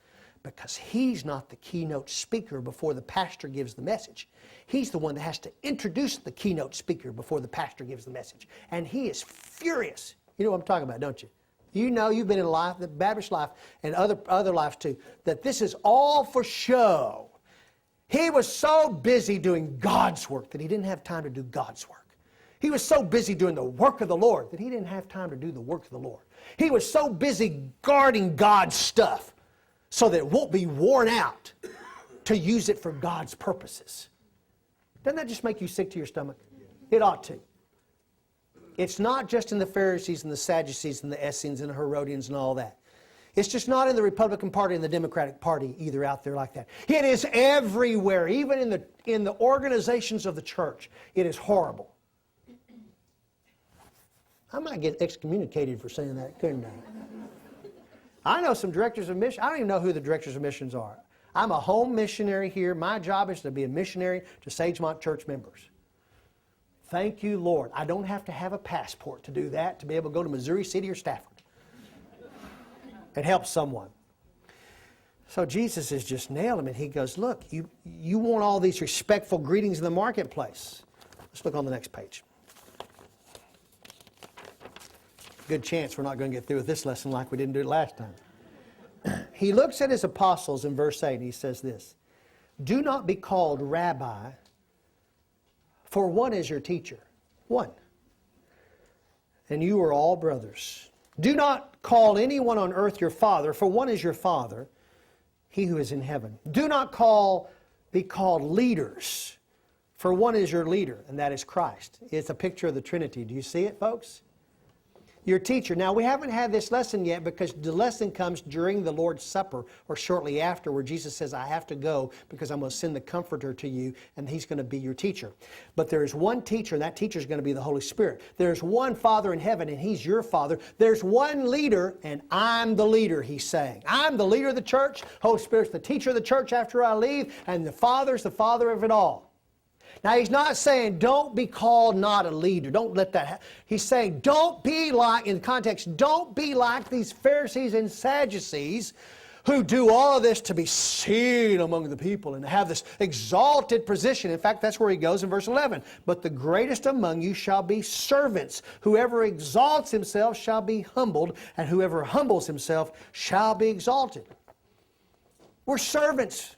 because he's not the keynote speaker before the pastor gives the message. He's the one that has to introduce the keynote speaker before the pastor gives the message. And he is furious. You know what I'm talking about, don't you? You know, you've been in life, the Baptist life, and other lives too, that this is all for show. He was so busy doing God's work that he didn't have time to do God's work. He was so busy doing the work of the Lord that he didn't have time to do the work of the Lord. He was so busy guarding God's stuff so that it won't be worn out to use it for God's purposes. Doesn't that just make you sick to your stomach? It ought to. It's not just in the Pharisees and the Sadducees and the Essenes and the Herodians and all that. It's just not in the Republican Party and the Democratic Party either out there like that. It is everywhere, even in the organizations of the church. It is horrible. I might get excommunicated for saying that, couldn't I? I know some directors of mission. I don't even know who the directors of missions are. I'm a home missionary here. My job is to be a missionary to Sagemont church members. Thank you, Lord. I don't have to have a passport to do that, to be able to go to Missouri City or Stafford and help someone. So Jesus is just nailing him, and he goes, look, you want all these respectful greetings in the marketplace. Let's look on the next page. Good chance we're not going to get through with this lesson like we didn't do it last time. He looks at his apostles in verse 8, and he says this, do not be called rabbi, for one is your teacher. One. And you are all brothers. Do not call anyone on earth your father, for one is your Father, he who is in heaven. Do not be called leaders, for one is your leader, and that is Christ. It's a picture of the Trinity. Do you see it, folks? Your teacher. Now, we haven't had this lesson yet because the lesson comes during the Lord's Supper or shortly after, where Jesus says, I have to go because I'm going to send the Comforter to you, and He's going to be your teacher. But there is one teacher, and that teacher is going to be the Holy Spirit. There's one Father in heaven, and He's your Father. There's one leader, and I'm the leader, He's saying. I'm the leader of the church. Holy Spirit's the teacher of the church after I leave, and the Father's the Father of it all. Now, he's not saying don't be called not a leader. Don't let that happen. He's saying don't be like, in context, don't be like these Pharisees and Sadducees who do all of this to be seen among the people and have this exalted position. In fact, that's where he goes in verse 11. But the greatest among you shall be servants. Whoever exalts himself shall be humbled, and whoever humbles himself shall be exalted. We're servants.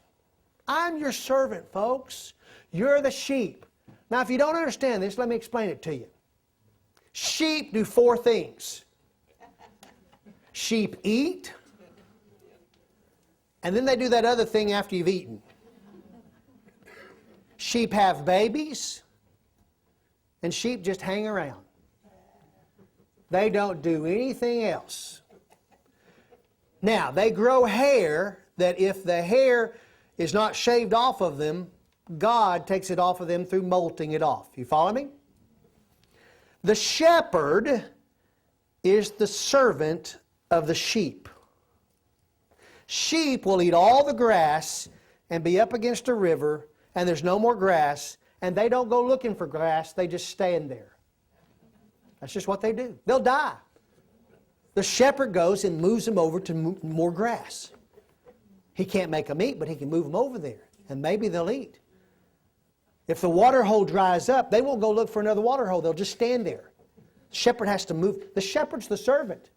I'm your servant, folks. You're the sheep. Now, if you don't understand this, let me explain it to you. Sheep do 4 things. Sheep eat, and then they do that other thing after you've eaten. Sheep have babies, and sheep just hang around. They don't do anything else. Now, they grow hair that if the hair is not shaved off of them, God takes it off of them through molting it off. You follow me? The shepherd is the servant of the sheep. Sheep will eat all the grass and be up against a river, and there's no more grass, and they don't go looking for grass, they just stand there. That's just what they do. They'll die. The shepherd goes and moves them over to more grass. He can't make them eat, but he can move them over there, and maybe they'll eat. If the water hole dries up, they won't go look for another water hole. They'll just stand there. The shepherd has to move. The shepherd's the servant.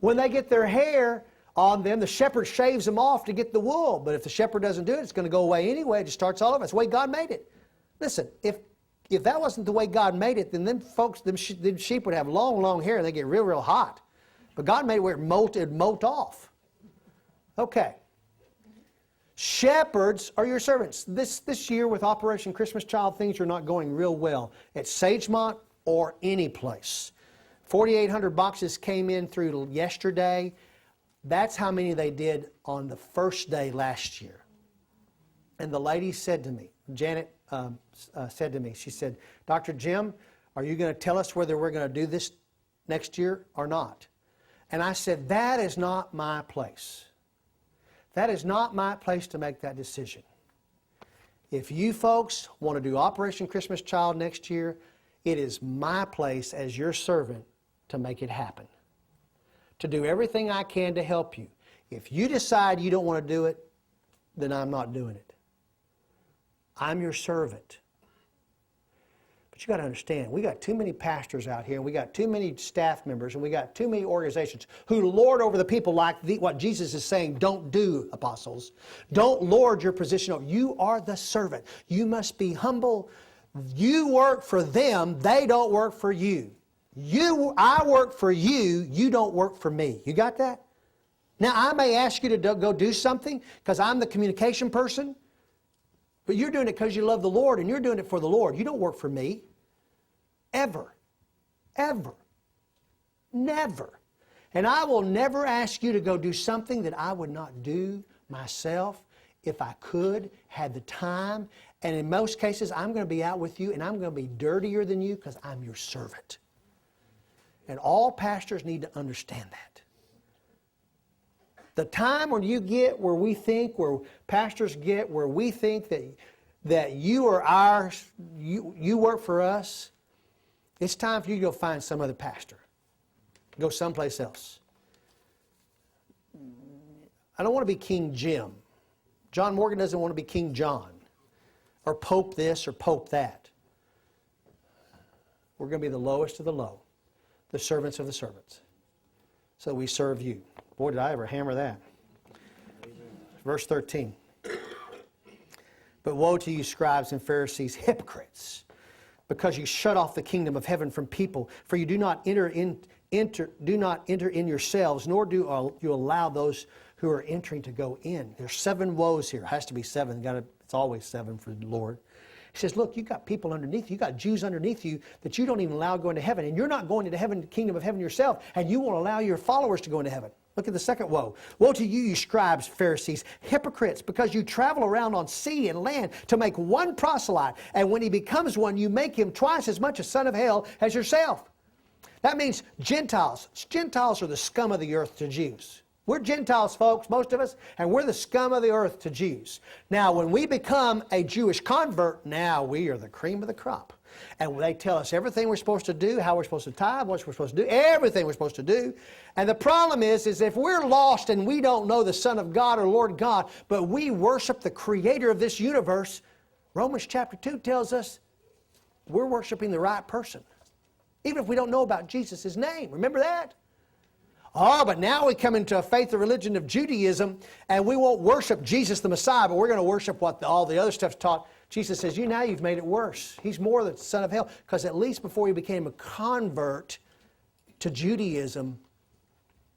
When they get their hair on them, the shepherd shaves them off to get the wool. But if the shepherd doesn't do it, it's going to go away anyway. It just starts all over. That's the way God made it. Listen, if that wasn't the way God made it, then them sheep would have long, long hair and they get real, real hot. But God made it where it'd molt off. Okay. Shepherds are your servants. This year with Operation Christmas Child, things are not going real well at Sagemont or any place. 4,800 boxes came in through yesterday. That's how many they did on the first day last year. And the lady said to me, Janet said to me, she said, Dr. Jim, are you going to tell us whether we're going to do this next year or not? And I said, that is not my place. That is not my place to make that decision. If you folks want to do Operation Christmas Child next year, it is my place as your servant to make it happen. To do everything I can to help you. If you decide you don't want to do it, then I'm not doing it. I'm your servant. But you got to understand, we got too many pastors out here, and we got too many staff members, and we got too many organizations who lord over the people like what Jesus is saying, don't do, apostles. Don't lord your position over. You are the servant. You must be humble. You work for them. They don't work for you. I work for you. You don't work for me. You got that? Now, I may ask you to go do something because I'm the communication person, but you're doing it because you love the Lord, and you're doing it for the Lord. You don't work for me. Ever. Ever. Never. And I will never ask you to go do something that I would not do myself if I could, had the time. And in most cases, I'm going to be out with you, and I'm going to be dirtier than you because I'm your servant. And all pastors need to understand that. The time when you get where pastors get where we think that you are ours, you work for us, it's time for you to go find some other pastor. Go someplace else. I don't want to be King Jim. John Morgan doesn't want to be King John or Pope this or Pope that. We're going to be the lowest of the low, the servants of the servants. So we serve you. Boy, did I ever hammer that. Amen. Verse 13. But woe to you, scribes and Pharisees, hypocrites, because you shut off the kingdom of heaven from people, for you do not enter in yourselves, nor do you allow those who are entering to go in. There's 7 woes here. It has to be 7. It's always 7 for the Lord. He says, look, you've got people underneath you. You've got Jews underneath you that you don't even allow going to heaven. And you're not going to the kingdom of heaven yourself. And you won't allow your followers to go into heaven. Look at the second woe. Woe to you, you scribes, Pharisees, hypocrites, because you travel around on sea and land to make one proselyte. And when he becomes one, you make him twice as much a son of hell as yourself. That means Gentiles. Gentiles are the scum of the earth to Jews. We're Gentiles, folks, most of us, and we're the scum of the earth to Jews. Now, when we become a Jewish convert, now we are the cream of the crop. And they tell us everything we're supposed to do, how we're supposed to tithe, what we're supposed to do, everything we're supposed to do. And the problem is if we're lost and we don't know the Son of God or Lord God, but we worship the Creator of this universe, Romans chapter 2 tells us we're worshiping the right person. Even if we don't know about Jesus' name. Remember that? Oh, but now we come into a faith or religion of Judaism, and we won't worship Jesus the Messiah, but we're going to worship what all the other stuff's taught. Jesus says, now you've made it worse. He's more the son of hell. Because at least before he became a convert to Judaism,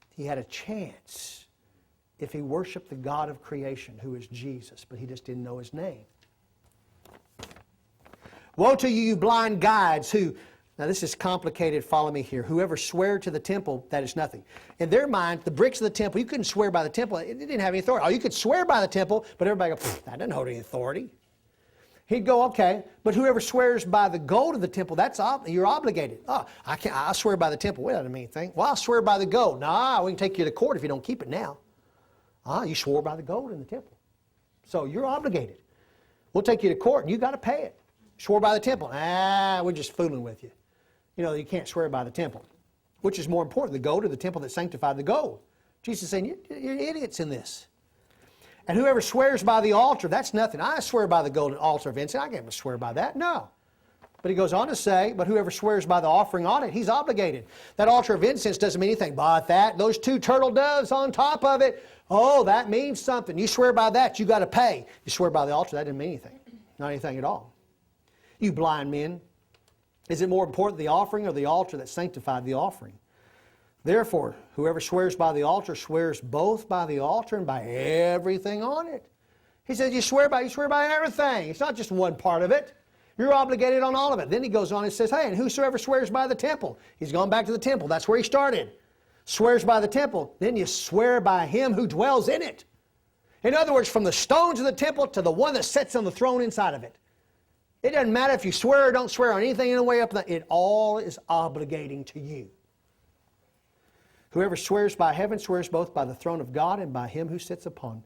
he had a chance if he worshiped the God of creation, who is Jesus, but he just didn't know his name. Woe to you, you blind guides who... Now this is complicated, follow me here. Whoever swear to the temple, that is nothing. In their mind, the bricks of the temple, you couldn't swear by the temple. It didn't have any authority. Oh, you could swear by the temple, but everybody go, that doesn't hold any authority. He'd go, okay, but whoever swears by the gold of the temple, you're obligated. Oh, I swear by the temple. Well, that doesn't mean anything. Well, I'll swear by the gold. Nah, we can take you to court if you don't keep it now. You swore by the gold in the temple. So you're obligated. We'll take you to court and you got to pay it. Swore by the temple. We're just fooling with you. You can't swear by the temple. Which is more important, the gold or the temple that sanctified the gold? Jesus is saying, you're idiots in this. And whoever swears by the altar, that's nothing. I swear by the golden altar of incense. I can't swear by that. No. But he goes on to say, but whoever swears by the offering on it, he's obligated. That altar of incense doesn't mean anything. But those 2 turtle doves on top of it, that means something. You swear by that, you got to pay. You swear by the altar, that didn't mean anything. Not anything at all. You blind men. Is it more important the offering or the altar that sanctified the offering? Therefore, whoever swears by the altar swears both by the altar and by everything on it. He says you swear by everything. It's not just one part of it. You're obligated on all of it. Then he goes on and says, and whosoever swears by the temple. He's gone back to the temple. That's where he started. Swears by the temple. Then you swear by him who dwells in it. In other words, from the stones of the temple to the one that sits on the throne inside of it. It doesn't matter if you swear or don't swear on anything in the way up there. It all is obligating to you. Whoever swears by heaven swears both by the throne of God and by him who sits upon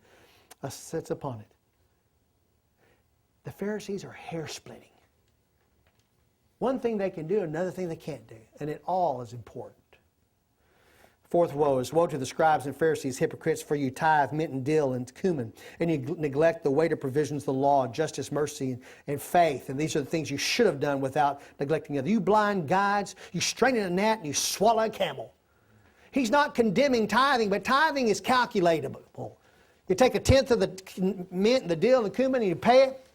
it. The Pharisees are hair-splitting. One thing they can do, another thing they can't do. And it all is important. Fourth woe is, woe to the scribes and Pharisees, hypocrites, for you tithe mint and dill and cumin, and you neglect the weightier provisions of the law, justice, mercy, and faith. And these are the things you should have done without neglecting the other. You blind guides, you strain in a gnat and you swallow a camel. He's not condemning tithing, but tithing is calculatable. You take 1/10 of the mint and the dill and the cumin and you pay it.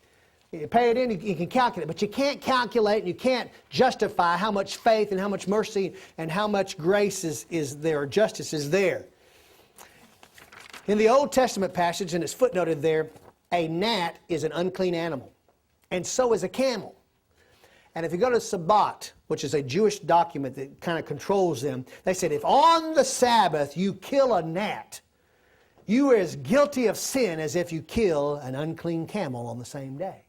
You pay it in, you can calculate, but you can't calculate and you can't justify how much faith and how much mercy and how much grace is there, or justice is there. In the Old Testament passage, and it's footnoted there, a gnat is an unclean animal, and so is a camel. And if you go to Sabbat, which is a Jewish document that kind of controls them, they said if on the Sabbath you kill a gnat, you are as guilty of sin as if you kill an unclean camel on the same day.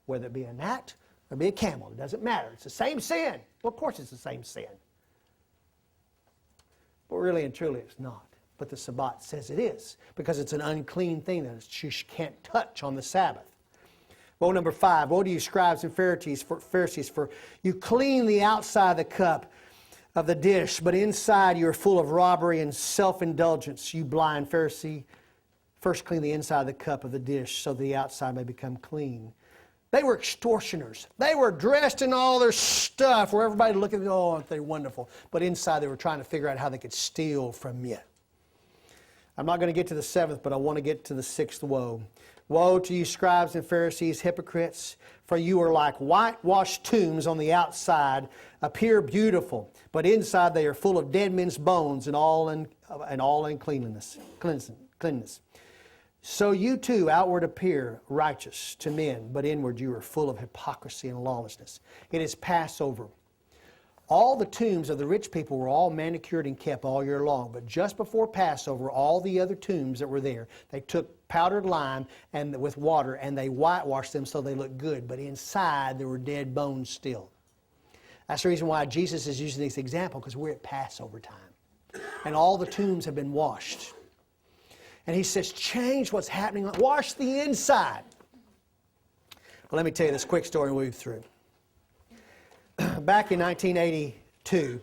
Whether it be a gnat or be a camel, it doesn't matter. It's the same sin. Well, of course it's the same sin. But really and truly it's not. But the Sabbat says it is, because it's an unclean thing that you can't touch on the Sabbath. Woe number 5, woe to you scribes and Pharisees, for you clean the outside of the cup of the dish, but inside you are full of robbery and self-indulgence, you blind Pharisee, First clean the inside of the cup of the dish so the outside may become clean. They were extortioners. They were dressed in all their stuff where everybody looked at them, oh, aren't they wonderful? But inside they were trying to figure out how they could steal from you. I'm not going to get to the seventh, but I want to get to the sixth woe. Woe to you, scribes and Pharisees, hypocrites, for you are like whitewashed tombs on the outside, appear beautiful, but inside they are full of dead men's bones and all uncleanness. So you too outward appear righteous to men, but inward you are full of hypocrisy and lawlessness. It is Passover. All the tombs of the rich people were all manicured and kept all year long. But just before Passover, all the other tombs that were there, they took powdered lime and with water and they whitewashed them so they looked good. But inside there were dead bones still. That's the reason why Jesus is using this example, because we're at Passover time. And all the tombs have been washed. And he says, change what's happening. Wash the inside. Well, let me tell you this quick story and we'll move through. Back in 1982,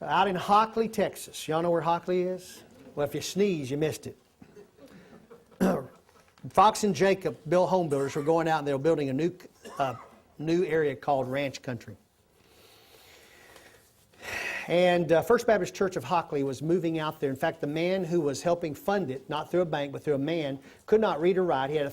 out in Hockley, Texas. Y'all know where Hockley is? Well, if you sneeze, you missed it. Fox and Jacob, home builders, were going out and they were building a new area called Ranch Country. And First Baptist Church of Hockley was moving out there. In fact, the man who was helping fund it, not through a bank, but through a man, could not read or write. He had a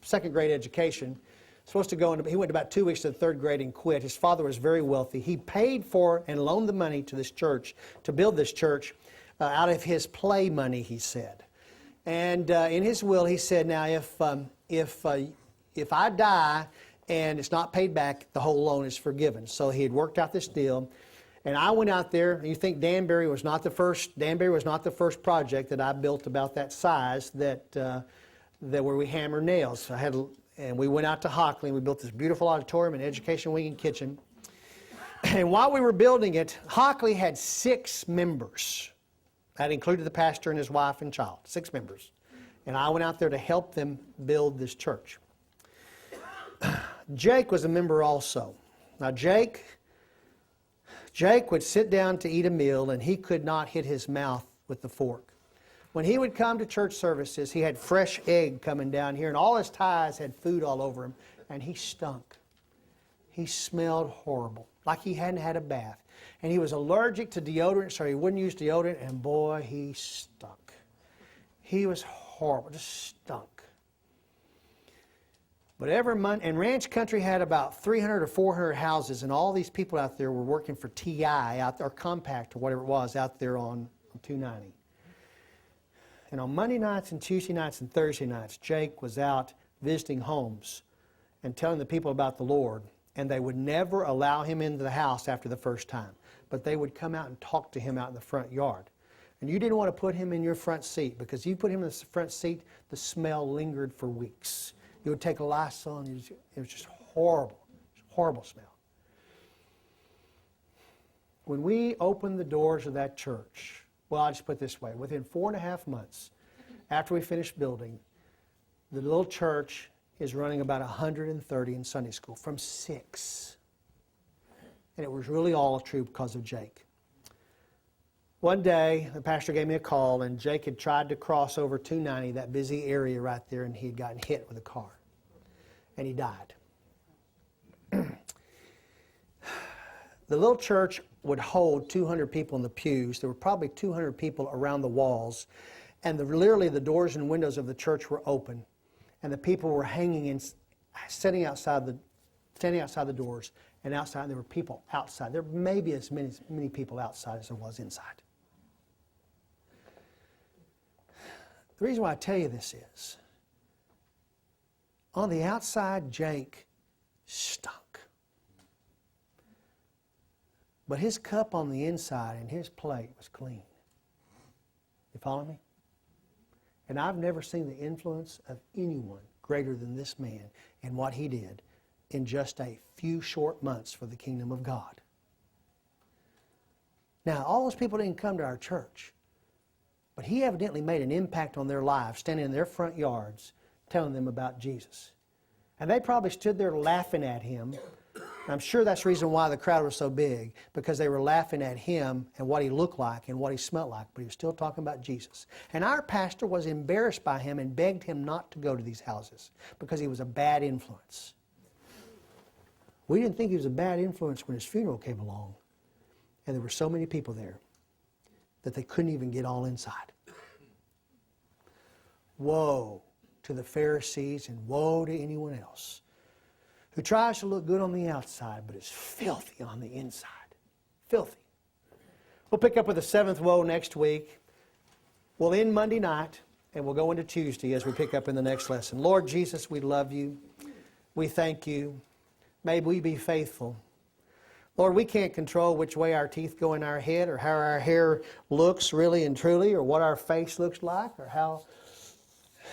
second grade education. Supposed to go into, he went about 2 weeks to the third grade and quit. His father was very wealthy. He paid for and loaned the money to this church, to build this church, out of his play money, he said. And in his will, he said, now if I die and it's not paid back, the whole loan is forgiven. So he had worked out this deal. And I went out there, and you think Danbury was not the first project that I built about that size that where we hammer nails. And we went out to Hockley, and we built this beautiful auditorium and education wing and kitchen. And while we were building it, Hockley had 6 members. That included the pastor and his wife and child, 6 members. And I went out there to help them build this church. Jake was a member also. Now Jake would sit down to eat a meal, and he could not hit his mouth with the fork. When he would come to church services, he had fresh egg coming down here, and all his ties had food all over him, and he stunk. He smelled horrible, like he hadn't had a bath. And he was allergic to deodorant, so he wouldn't use deodorant, and boy, he stunk. He was horrible, just stunk. But every month, and Ranch Country had about 300 or 400 houses, and all these people out there were working for TI, out there, or Compact, or whatever it was, out there on 290. And on Monday nights and Tuesday nights and Thursday nights, Jake was out visiting homes and telling the people about the Lord. And they would never allow him into the house after the first time. But they would come out and talk to him out in the front yard. And you didn't want to put him in your front seat, because you put him in the front seat, the smell lingered for weeks. You would take a Lysol, and it was just horrible. Horrible smell. When we opened the doors of that church, well, I'll just put it this way. Within 4.5 months after we finished building, the little church is running about 130 in Sunday school from 6. And it was really all true because of Jake. One day, the pastor gave me a call, and Jake had tried to cross over 290, that busy area right there, and he had gotten hit with a car. And he died. The little church would hold 200 people in the pews. There were probably 200 people around the walls. And literally the doors and windows of the church were open. And the people were standing outside the doors. And outside, there were people outside. There may be as many people outside as there was inside. The reason why I tell you this is, on the outside, Jake stunk. But his cup on the inside and his plate was clean. You follow me? And I've never seen the influence of anyone greater than this man and what he did in just a few short months for the kingdom of God. Now, all those people didn't come to our church, but he evidently made an impact on their lives, standing in their front yards, telling them about Jesus. And they probably stood there laughing at him I'm sure that's the reason why the crowd was so big, because they were laughing at him and what he looked like and what he smelled like, but he was still talking about Jesus. And our pastor was embarrassed by him and begged him not to go to these houses because he was a bad influence. We didn't think he was a bad influence when his funeral came along, and there were so many people there that they couldn't even get all inside. Woe to the Pharisees and woe to anyone else who tries to look good on the outside but is filthy on the inside. Filthy. We'll pick up with the seventh woe next week. We'll end Monday night and we'll go into Tuesday as we pick up in the next lesson. Lord Jesus, we love you. We thank you. May we be faithful. Lord, we can't control which way our teeth go in our head or how our hair looks really and truly, or what our face looks like, or how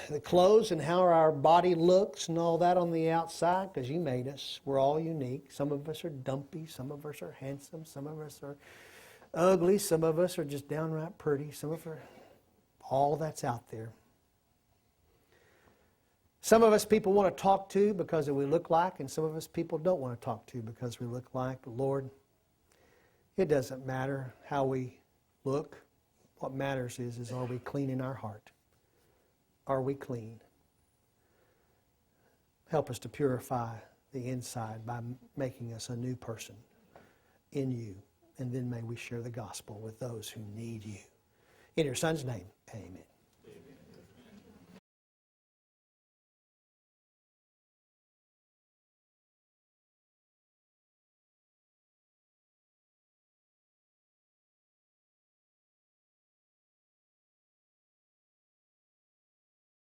the clothes and how our body looks and all that on the outside, because you made us. We're all unique. Some of us are dumpy. Some of us are handsome. Some of us are ugly. Some of us are just downright pretty. Some of us are all that's out there. Some of us people want to talk to because of what we look like, and some of us people don't want to talk to because we look like. But Lord, it doesn't matter how we look. What matters is are we clean in our heart? Are we clean? Help us to purify the inside by making us a new person in you. And then may we share the gospel with those who need you. In your Son's name, amen.